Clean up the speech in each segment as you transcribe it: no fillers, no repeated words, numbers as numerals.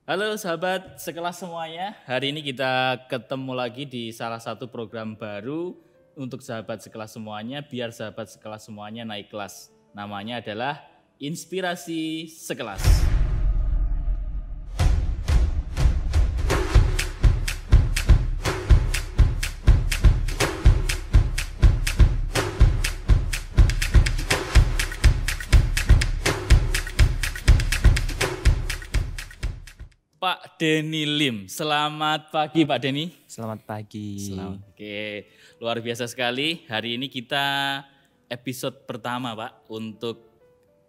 Halo sahabat sekelas semuanya, hari ini kita ketemu lagi di salah satu program baru untuk sahabat sekelas semuanya, biar sahabat sekelas semuanya naik kelas. Namanya adalah Inspirasi Sekelas. Pak Denny Lim, selamat pagi Pak Denny. Selamat pagi. Oke, luar biasa sekali. Hari ini kita episode pertama Pak untuk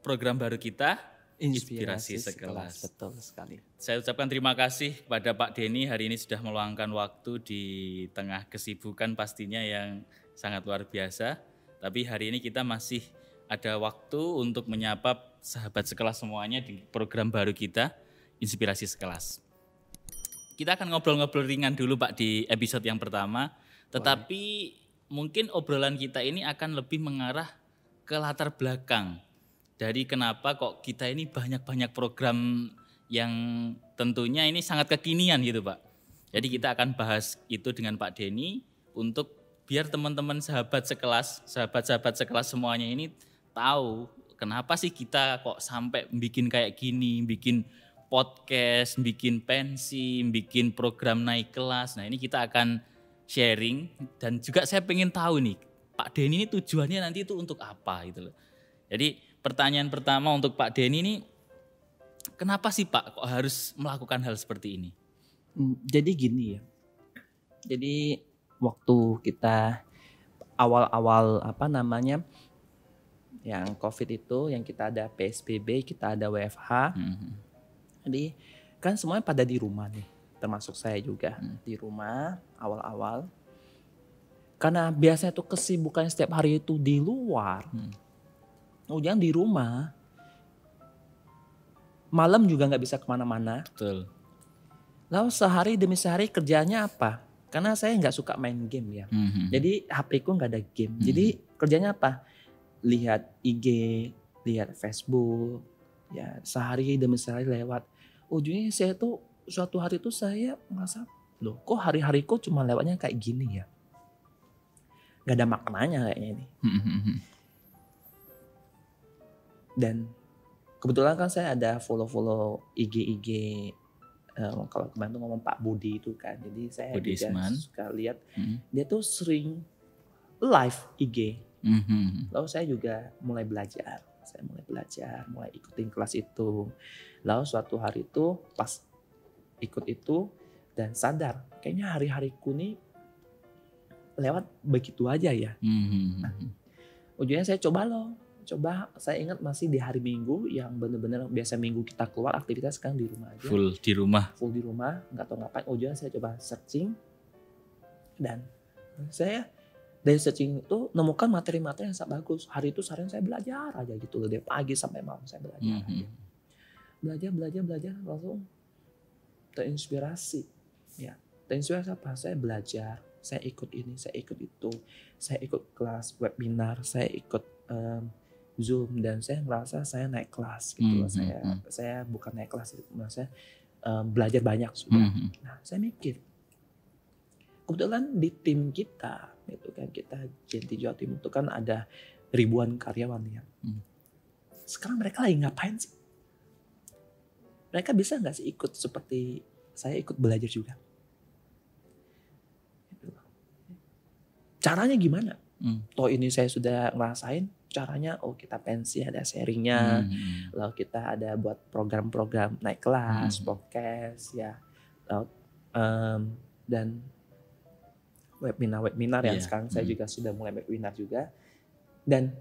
program baru kita, Inspirasi Sekelas. Betul sekali. Saya ucapkan terima kasih kepada Pak Denny hari ini sudah meluangkan waktu di tengah kesibukan pastinya yang sangat luar biasa. Tapi hari ini kita masih ada waktu untuk menyapa sahabat sekelas semuanya di program baru kita, Inspirasi Sekelas. Kita akan ngobrol-ngobrol ringan dulu Pak di episode yang pertama, tetapi mungkin obrolan kita ini akan lebih mengarah ke latar belakang dari kenapa kok kita ini banyak-banyak program yang tentunya ini sangat kekinian gitu Pak. Jadi kita akan bahas itu dengan Pak Denny untuk biar teman-teman sahabat-sahabat sekelas semuanya ini tahu kenapa sih kita kok sampai bikin kayak gini, bikin podcast, bikin pensi, bikin program naik kelas. Nah ini kita akan sharing dan juga saya pengen tahu nih Pak Denny ini tujuannya nanti itu untuk apa gitu loh. Jadi pertanyaan pertama untuk Pak Denny ini, kenapa sih Pak kok harus melakukan hal seperti ini? Jadi gini ya. Jadi waktu kita awal-awal yang COVID itu, yang kita ada PSBB, kita ada WFH. Jadi kan semuanya pada di rumah nih, termasuk saya juga di rumah awal-awal. Karena biasanya tuh kesibukan setiap hari itu di luar. Jangan di rumah. Malam juga nggak bisa kemana-mana. Betul. Lalu sehari demi sehari kerjanya apa? Karena saya nggak suka main game ya. Jadi HP ku nggak ada game. Jadi kerjanya apa? Lihat IG, lihat Facebook. Ya sehari demi sehari lewat. Ujungnya saya tuh suatu hari tuh saya merasa, loh kok hari-hariku cuma lewatnya kayak gini ya. Gak ada maknanya kayaknya ini. Dan kebetulan kan saya ada follow IG kalau kemarin tuh ngomong Pak Budi itu kan. Jadi saya juga suka lihat dia tuh sering live IG. Lalu saya juga mulai belajar. Mulai ikutin kelas itu. Lalu suatu hari itu pas ikut itu dan sadar kayaknya hari-hariku nih lewat begitu aja ya. Nah, ujungnya saya coba saya ingat masih di hari Minggu yang benar-benar biasa Minggu kita keluar aktivitas sekarang di rumah aja. Full di rumah, nggak tahu ngapain. Ujungnya saya coba searching dan saya dari searching itu nemukan materi-materi yang sangat bagus. Hari itu seharian saya belajar aja gitu loh, dari pagi sampai malam saya belajar aja. Belajar langsung terinspirasi. Ya, terinspirasi apa? Saya belajar, saya ikut ini, saya ikut itu, saya ikut kelas webinar, saya ikut Zoom dan saya ngerasa saya naik kelas gitu loh. Saya bukan naik kelas, saya belajar banyak sudah. Nah, saya mikir kebetulan di tim kita itu kan, kita JNT Jawa Timur itu kan ada ribuan karyawan ya. Sekarang mereka lagi ngapain sih? Mereka bisa nggak sih ikut seperti saya ikut belajar juga? Caranya gimana? Toh ini saya sudah ngerasain caranya. Kita pensi ada sharingnya, lalu kita ada buat program-program naik kelas, podcast ya, lalu, dan webinar yang sekarang saya juga sudah mulai webinar juga. Dan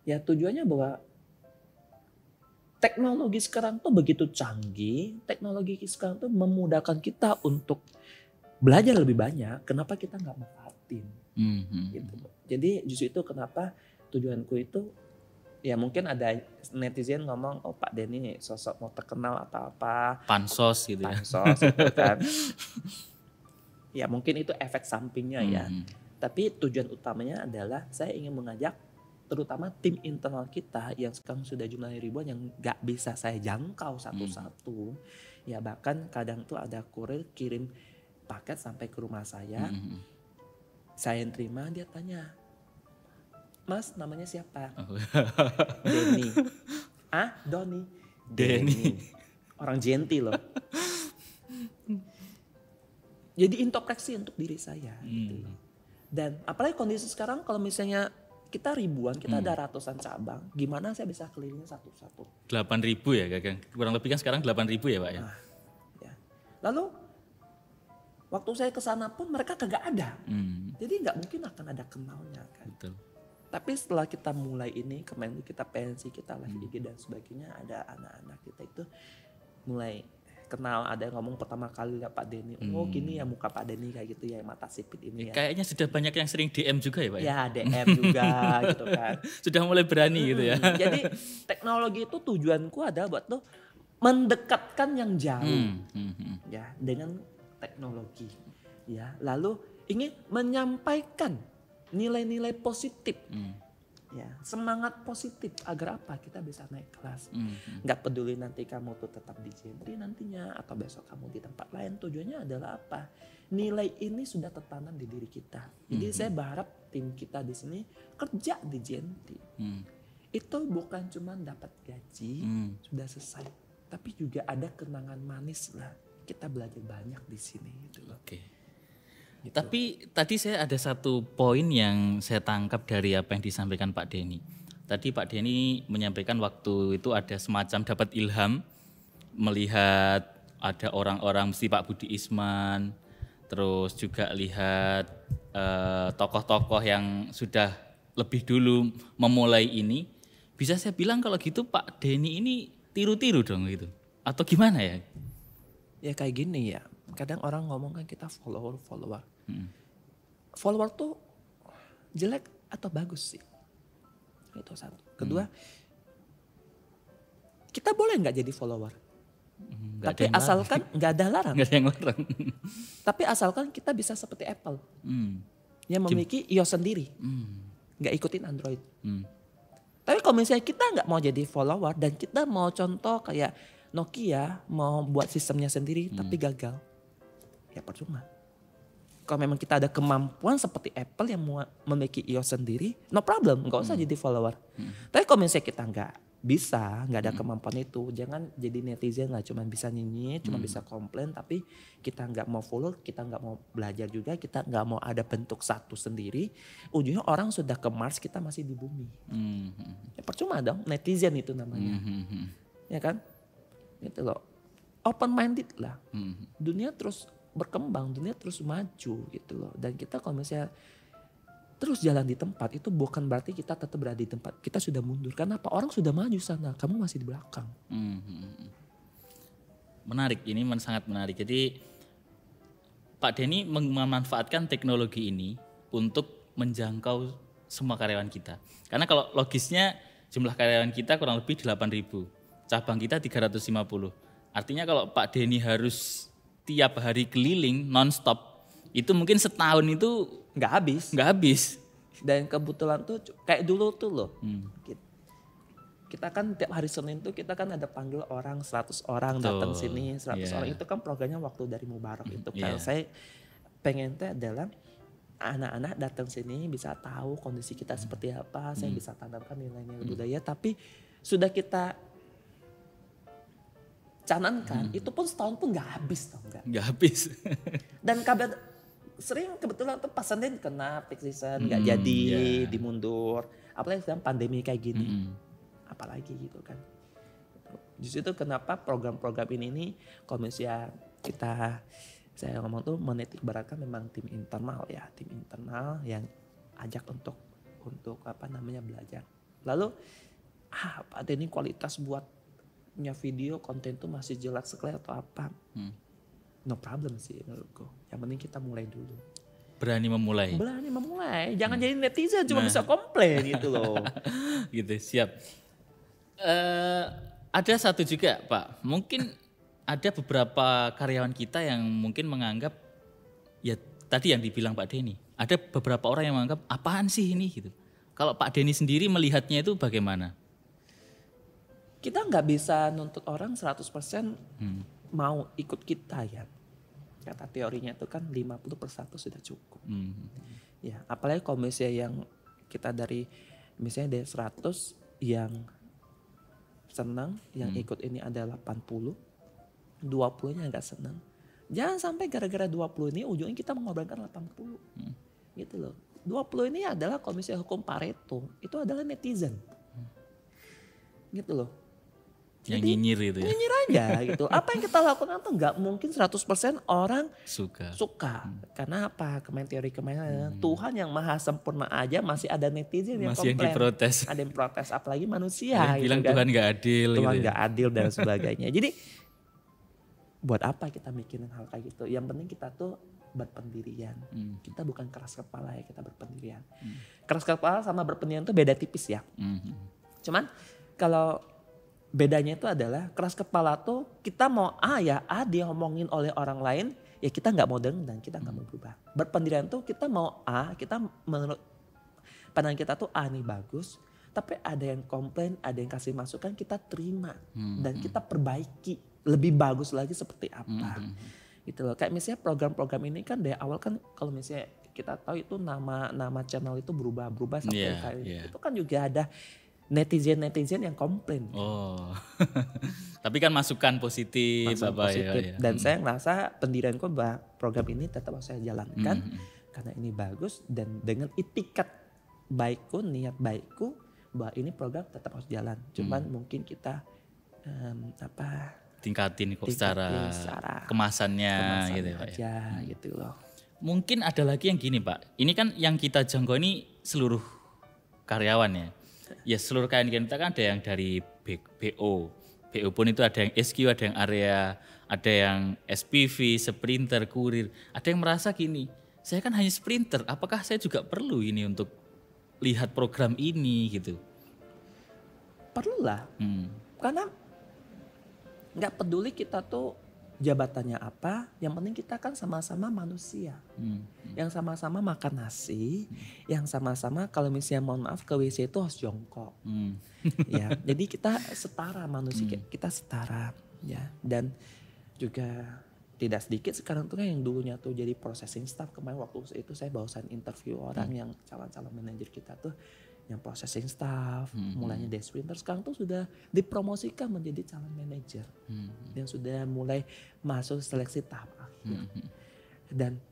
ya tujuannya bahwa teknologi sekarang tuh begitu canggih, teknologi sekarang tuh memudahkan kita untuk belajar lebih banyak. Kenapa kita nggak manfaatin? Gitu. Jadi justru itu kenapa tujuanku itu, ya mungkin ada netizen ngomong, Pak Denny sosok mau terkenal atau apa. Pansos gitu ya. Pansos gitu kan. Ya mungkin itu efek sampingnya ya. Tapi tujuan utamanya adalah saya ingin mengajak terutama tim internal kita yang sekarang sudah jumlahnya ribuan yang nggak bisa saya jangkau satu-satu. Ya bahkan kadang tuh ada kurir kirim paket sampai ke rumah saya. Saya yang terima, dia tanya, Mas namanya siapa? Denny. Ah, Doni. Denny. Orang Genti loh. Jadi introspeksi untuk diri saya. Gitu. Dan apalagi kondisi sekarang kalau misalnya kita ribuan, kita ada ratusan cabang. Gimana saya bisa keliling satu-satu? 8.000 ya Gagang? Kurang lebih kan sekarang 8.000 ya Pak ya? Ya. Lalu waktu saya ke sana pun mereka kagak ada. Jadi nggak mungkin akan ada kenalnya kan. Betul. Tapi setelah kita mulai ini, kemarin kita pensi, kita live IG dan sebagainya, ada anak-anak kita itu mulai kenal, ada yang ngomong pertama kali lihat Pak Denny, oh gini ya muka Pak Denny kayak gitu ya, mata sipit ini ya. Kayaknya sudah banyak yang sering DM juga ya Pak ya? Ya DM juga gitu kan. Sudah mulai berani gitu ya. Jadi teknologi itu tujuanku adalah buat tuh mendekatkan yang jauh ya dengan teknologi ya. Lalu ingin menyampaikan nilai-nilai positif. Ya, semangat positif agar apa kita bisa naik kelas. Nggak peduli nanti kamu tuh tetap di Gentry nantinya atau besok kamu di tempat lain, tujuannya adalah apa? Nilai ini sudah tertanam di diri kita. Jadi saya berharap tim kita di sini kerja di Gentry. Itu bukan cuma dapat gaji sudah selesai, tapi juga ada kenangan manis lah. Kita belajar banyak di sini gitu loh. Oke. Gitu. Tapi tadi saya ada satu poin yang saya tangkap dari apa yang disampaikan Pak Denny. Tadi Pak Denny menyampaikan waktu itu ada semacam dapat ilham melihat ada orang-orang mesti Pak Budi Isman, terus juga lihat tokoh-tokoh yang sudah lebih dulu memulai ini. Bisa saya bilang kalau gitu Pak Denny ini tiru-tiru dong gitu? Atau gimana ya? Ya kayak gini ya, kadang orang ngomong kan kita follower. Follower tuh jelek atau bagus sih? Itu satu. Kedua, kita boleh nggak jadi follower? Tapi asalkan nggak ada larang. Nggak ada yang larang. Tapi asalkan kita bisa seperti Apple, yang memiliki iOS sendiri, nggak ikutin Android. Tapi kalau misalnya kita nggak mau jadi follower dan kita mau contoh kayak Nokia mau buat sistemnya sendiri tapi gagal, ya percuma. Kalau memang kita ada kemampuan seperti Apple yang memiliki iOS sendiri, no problem, nggak usah jadi follower. Tapi kalau misalnya kita nggak ada kemampuan itu, jangan jadi netizen lah, cuma bisa nyanyi, cuma bisa komplain, tapi kita nggak mau follow, kita nggak mau belajar juga, kita nggak mau ada bentuk satu sendiri. Ujungnya orang sudah ke Mars, kita masih di bumi. Ya percuma dong, netizen itu namanya, ya kan? Gitu loh, open minded lah. Dunia terus berkembang, dunia terus maju gitu loh. Dan kita kalau misalnya terus jalan di tempat itu bukan berarti kita tetap berada di tempat. Kita sudah mundur. Karena apa? Orang sudah maju sana, kamu masih di belakang. Menarik, ini sangat menarik. Jadi Pak Denny memanfaatkan teknologi ini untuk menjangkau semua karyawan kita. Karena kalau logisnya jumlah karyawan kita kurang lebih 8.000. Cabang kita 350. Artinya kalau Pak Denny harus tiap hari keliling non-stop, itu mungkin setahun itu nggak habis. Dan kebetulan tuh kayak dulu tuh loh, kita kan tiap hari Senin tuh kita kan ada panggil orang 100 orang datang sini, 100 orang itu kan programnya waktu dari Mubarak itu kan. Saya pengen tuh adalah anak-anak datang sini bisa tahu kondisi kita seperti apa, saya bisa tanamkan nilai-nilai budaya, tapi sudah kita canankan, itu pun setahun pun nggak habis tau nggak? Nggak habis. Dan kabar sering kebetulan tuh pas Senin kena peak season, nggak jadi, dimundur. Apalagi sekarang pandemi kayak gini, apalagi gitu kan. Justru itu kenapa program-program ini kalau misalnya saya ngomong tuh menitik beratkan memang tim internal ya, tim internal yang ajak untuk belajar. Lalu Pak Denny kualitas buat punya video konten tuh masih jelek sekali atau apa, no problem sih menurutku. Yang penting kita mulai dulu. Berani memulai. Jangan jadi netizen cuma bisa komplain gitu loh. Gitu, siap. Ada satu juga Pak, mungkin ada beberapa karyawan kita yang mungkin menganggap, ya tadi yang dibilang Pak Denny, ada beberapa orang yang menganggap apaan sih ini gitu. Kalau Pak Denny sendiri melihatnya itu bagaimana? Kita nggak bisa nuntut orang 100% mau ikut kita ya. Kata teorinya itu kan 50% sudah cukup. Ya, apalagi kalau misalnya yang kita dari misalnya dari 100 yang senang, yang ikut ini ada 80, 20-nya nggak senang. Jangan sampai gara-gara 20 ini ujungnya kita mengorbankan 80. Gitu loh. 20 ini adalah kalau misalnya hukum Pareto, itu adalah netizen. Gitu loh. Yang Jadi, nyinyir itu ya. Nyinyir aja gitu. Apa yang kita lakukan tuh nggak mungkin 100% orang suka. Karena apa? Teori kemarin Tuhan yang maha sempurna aja masih ada netizen yang masih komplain. Yang diprotes. Ada yang protes, apalagi manusia. Gitu bilang kan. Tuhan nggak adil. Tuhan gitu nggak adil dan sebagainya. Jadi buat apa kita mikirin hal kayak gitu? Yang penting kita tuh berpendirian. Kita bukan keras kepala ya, kita berpendirian. Keras kepala sama berpendirian tuh beda tipis ya. Cuman kalau bedanya itu adalah keras kepala tuh kita mau A dia ngomongin oleh orang lain, ya kita nggak mau dengar dan kita nggak mau berubah. Berpendirian tuh kita mau kita menurut pandangan kita tuh nih bagus, tapi ada yang komplain, ada yang kasih masukan, kita terima dan kita perbaiki lebih bagus lagi seperti apa. Gitu loh. Kayak misalnya program-program ini kan dari awal kan kalau misalnya kita tahu itu nama channel itu berubah-berubah sampai kayak itu kan juga ada netizen yang komplain. Oh, tapi kan masukan positif. Ya. Dan saya ngerasa pendirianku bahwa program ini tetap harus saya jalankan karena ini bagus dan dengan itikat baikku, niat baikku bahwa ini program tetap harus jalan. Cuman mungkin kita tingkatin secara kemasannya gitu Pak aja, gitu loh. Mungkin ada lagi yang gini Pak. Ini kan yang kita jangkau ini seluruh karyawan ya. Ya seluruh karyawan kita kan ada yang dari BO pun itu ada yang SQ, ada yang area, ada yang SPV, sprinter, kurir. Ada yang merasa gini, saya kan hanya sprinter, apakah saya juga perlu ini untuk lihat program ini gitu? Perlulah, karena nggak peduli kita tuh jabatannya apa, yang penting kita kan sama-sama manusia. Yang sama-sama makan nasi, yang sama-sama kalau misalnya mohon maaf ke WC itu harus jongkok. Ya, jadi kita setara manusia, kita setara ya. Dan juga tidak sedikit sekarang tuh kan yang dulunya tuh jadi processing staff, kemarin waktu itu saya barusan interview orang yang calon-calon manajer kita tuh yang processing staff, mulainya dari sprinter, sekarang tuh sudah dipromosikan menjadi calon manajer dan sudah mulai masuk seleksi tahap akhir. Dan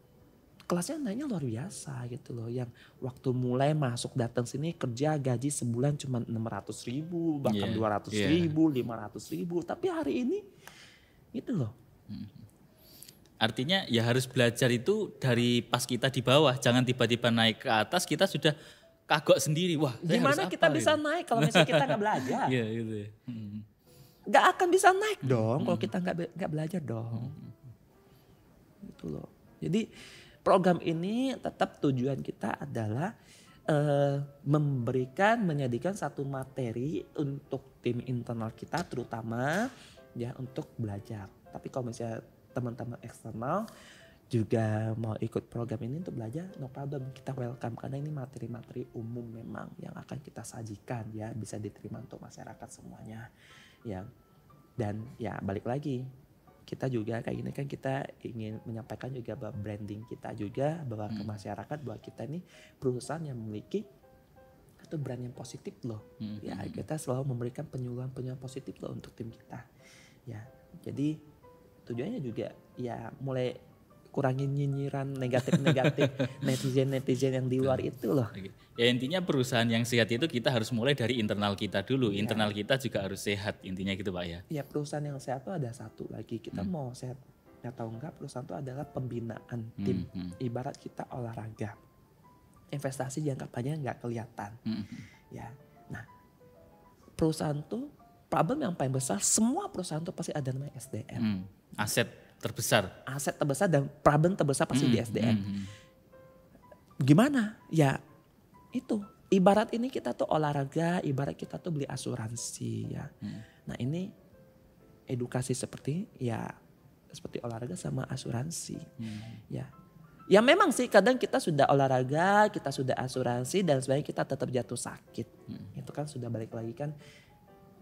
kelasnya naiknya luar biasa gitu loh, yang waktu mulai masuk datang sini kerja gaji sebulan cuma 600.000 bahkan 200.000, 500.000, tapi hari ini gitu loh. Artinya ya harus belajar itu dari pas kita di bawah, jangan tiba-tiba naik ke atas kita sudah kagok sendiri. Wah, gimana kita bisa naik kalau misalnya kita nggak belajar? Iya gitu ya. Nggak akan bisa naik dong kalau kita nggak belajar dong. Gitu loh. Jadi program ini tetap tujuan kita adalah menyediakan satu materi untuk tim internal kita terutama ya untuk belajar. Tapi kalau misalnya teman-teman eksternal juga mau ikut program ini untuk belajar, no problem, kita welcome karena ini materi-materi umum memang yang akan kita sajikan ya, bisa diterima untuk masyarakat semuanya ya. Dan ya balik lagi kita juga kayak gini kan kita ingin menyampaikan juga bahwa branding kita juga bahwa ke masyarakat bahwa kita ini perusahaan yang memiliki itu brand yang positif loh. Ya kita selalu memberikan penyuluhan positif loh untuk tim kita ya. Jadi tujuannya juga ya mulai kurangin nyinyiran negatif netizen yang di luar itu loh. Ya intinya perusahaan yang sehat itu kita harus mulai dari internal kita dulu. Internal kita juga harus sehat intinya gitu Pak ya. Ya perusahaan yang sehat itu ada satu lagi, kita mau sehat atau enggak, perusahaan itu adalah pembinaan tim. Ibarat kita olahraga, investasi jangka panjang nggak kelihatan. Ya, nah perusahaan tuh problem yang paling besar, semua perusahaan tuh pasti ada namanya SDM. Aset terbesar dan problem terbesar pasti di SDM. Gimana? Ya itu ibarat ini kita tuh olahraga, ibarat kita tuh beli asuransi ya. Nah ini edukasi seperti olahraga sama asuransi ya. Ya memang sih kadang kita sudah olahraga, kita sudah asuransi dan sebenarnya kita tetap jatuh sakit. Itu kan sudah balik lagi kan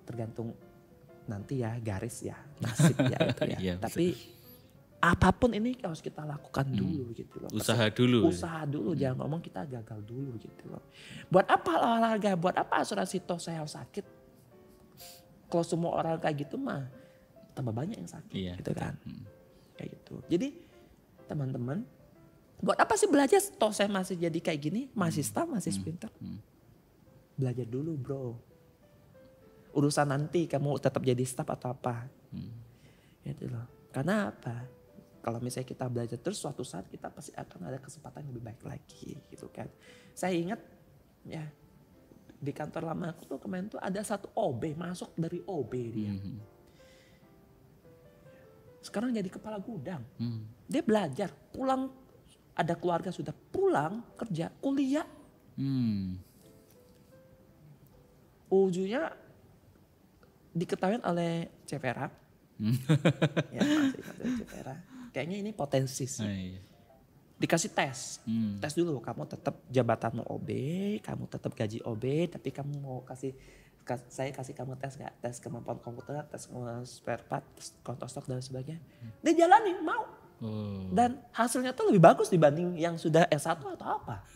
tergantung nanti ya garis ya, nasib ya itu ya. Iya, tapi apapun ini harus kita lakukan dulu gitu loh. Usaha dulu. Usaha dulu, jangan ngomong kita gagal dulu gitu loh. Buat apa olahraga, buat apa asuransi toh saya harus sakit. Kalau semua orang kayak gitu mah tambah banyak yang sakit gitu kan. Kayak gitu. Jadi teman-teman, buat apa sih belajar toh saya masih jadi kayak gini, masih staff, masih sprinter. Belajar dulu bro. Urusan nanti kamu tetap jadi staff atau apa. Gitu loh. Karena apa? Kalau misalnya kita belajar terus suatu saat kita pasti akan ada kesempatan yang lebih baik lagi gitu kan. Saya ingat ya di kantor lama aku tuh kemarin tuh ada satu OB masuk dari OB dia. Sekarang jadi kepala gudang. Dia belajar pulang, ada keluarga sudah pulang kerja kuliah. Ujungnya diketahui oleh CVRA. Ya masih ingat CVRA. Kayaknya ini potensi sih. Dikasih tes. Tes dulu kamu tetap jabatanmu OB, kamu tetap gaji OB, tapi kamu mau saya kasih kamu tes gak? Tes kemampuan komputer, tes spare part, tes kontrol stok dan sebagainya. Dia jalani mau. Dan hasilnya tuh lebih bagus dibanding yang sudah S1 atau apa.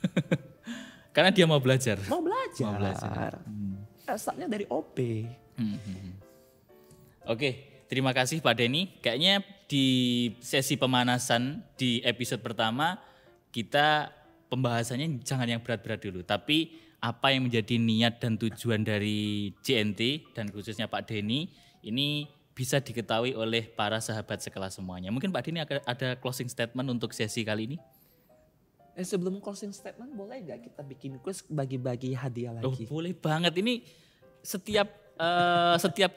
Karena dia mau belajar. Mau belajar. Asalnya dari OB. Oke, terima kasih Pak Denny. Kayaknya di sesi pemanasan di episode pertama kita pembahasannya jangan yang berat-berat dulu. Tapi apa yang menjadi niat dan tujuan dari JNT dan khususnya Pak Denny ini bisa diketahui oleh para sahabat sekelas semuanya. Mungkin Pak Denny ada closing statement untuk sesi kali ini? Sebelum closing statement boleh gak kita bikin quiz bagi-bagi hadiah lagi? Boleh banget. Ini setiap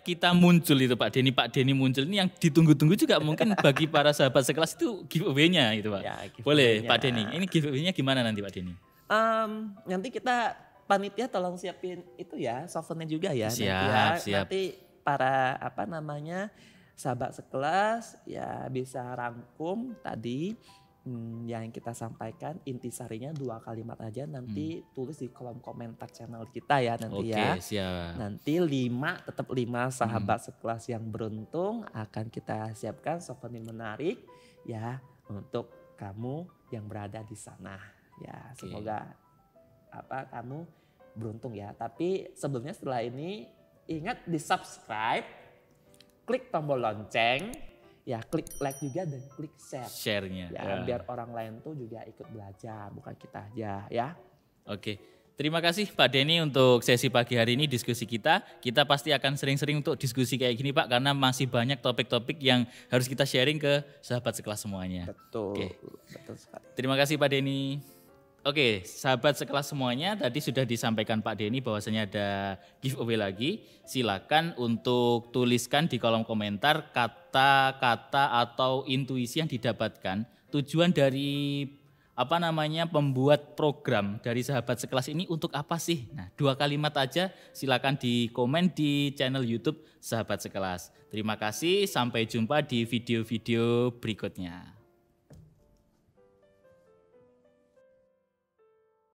kita muncul itu Pak Denny muncul ini yang ditunggu-tunggu juga mungkin bagi para sahabat sekelas itu giveaway-nya itu Pak. Ya, boleh Pak Denny. Ini giveaway-nya gimana nanti Pak Denny? Nanti kita panitia tolong siapin itu ya souvenir juga ya. Siap. Nanti para sahabat sekelas ya bisa rangkum tadi yang kita sampaikan intisarinya 2 kalimat aja nanti tulis di kolom komentar channel kita ya nanti. Oke, siap. Nanti tetap 5 sahabat sekelas yang beruntung akan kita siapkan souvenir menarik ya untuk kamu yang berada di sana ya. Semoga kamu beruntung ya. Tapi sebelumnya setelah ini ingat di subscribe, klik tombol lonceng. Ya klik like juga dan klik share-nya. Ya, biar orang lain tuh juga ikut belajar, bukan kita aja ya. Oke, terima kasih Pak Denny untuk sesi pagi hari ini diskusi kita. Kita pasti akan sering-sering untuk diskusi kayak gini Pak, karena masih banyak topik-topik yang harus kita sharing ke sahabat sekelas semuanya. Betul, betul sekali. Terima kasih Pak Denny. Oke, sahabat sekelas semuanya, tadi sudah disampaikan Pak Denny bahwasanya ada giveaway lagi. Silakan untuk tuliskan di kolom komentar kata-kata atau intuisi yang didapatkan. Tujuan dari pembuat program dari sahabat sekelas ini untuk apa sih? Nah, 2 kalimat aja silakan di komen di channel YouTube Sahabat Sekelas. Terima kasih, sampai jumpa di video-video berikutnya.